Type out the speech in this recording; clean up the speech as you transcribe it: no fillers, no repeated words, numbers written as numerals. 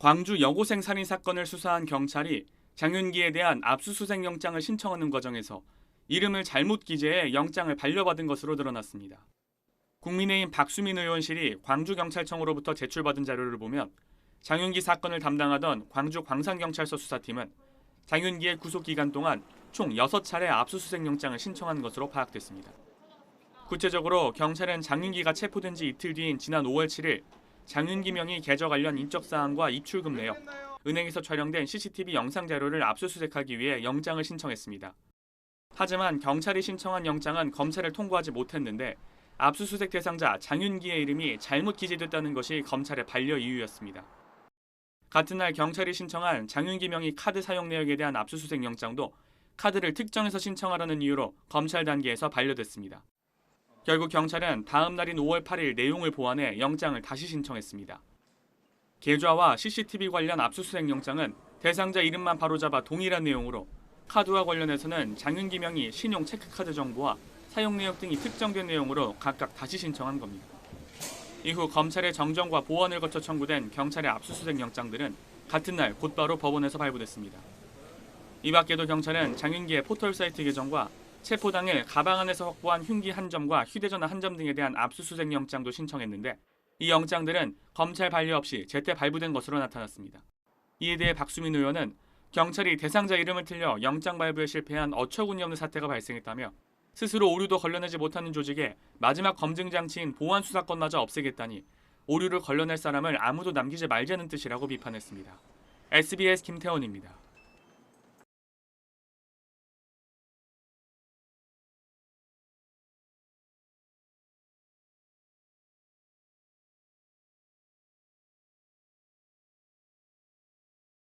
광주 여고생 살인 사건을 수사한 경찰이 장윤기에 대한 압수수색 영장을 신청하는 과정에서 이름을 잘못 기재해 영장을 반려받은 것으로 드러났습니다. 국민의힘 박수민 의원실이 광주경찰청으로부터 제출받은 자료를 보면 장윤기 사건을 담당하던 광주 광산경찰서 수사팀은 장윤기의 구속기간 동안 총 6차례 압수수색 영장을 신청한 것으로 파악됐습니다. 구체적으로 경찰은 장윤기가 체포된 지 이틀 뒤인 지난 5월 7일 장윤기 명의 계좌 관련 인적사항과 입출금 내역, 은행에서 촬영된 CCTV 영상 자료를 압수수색하기 위해 영장을 신청했습니다. 하지만 경찰이 신청한 영장은 검찰을 통과하지 못했는데 압수수색 대상자 장윤기의 이름이 잘못 기재됐다는 것이 검찰의 반려 이유였습니다. 같은 날 경찰이 신청한 장윤기 명의 카드 사용 내역에 대한 압수수색 영장도 카드를 특정해서 신청하라는 이유로 검찰 단계에서 반려됐습니다. 결국 경찰은 다음 날인 5월 8일 내용을 보완해 영장을 다시 신청했습니다. 계좌와 CCTV 관련 압수수색 영장은 대상자 이름만 바로잡아 동일한 내용으로 카드와 관련해서는 장윤기 명의 신용 체크카드 정보와 사용 내역 등이 특정된 내용으로 각각 다시 신청한 겁니다. 이후 검찰의 정정과 보완을 거쳐 청구된 경찰의 압수수색 영장들은 같은 날 곧바로 법원에서 발부됐습니다. 이 밖에도 경찰은 장윤기의 포털 사이트 계정과 체포 당일 가방 안에서 확보한 흉기 1점과 휴대전화 1점 등에 대한 압수수색 영장도 신청했는데 이 영장들은 검찰 반려 없이 제때 발부된 것으로 나타났습니다. 이에 대해 박수민 의원은 경찰이 대상자 이름을 틀려 영장 발부에 실패한 어처구니 없는 사태가 발생했다며 스스로 오류도 걸러내지 못하는 조직에 마지막 검증 장치인 보안 수사권마저 없애겠다니 오류를 걸러낼 사람을 아무도 남기지 말자는 뜻이라고 비판했습니다. SBS 김태원입니다.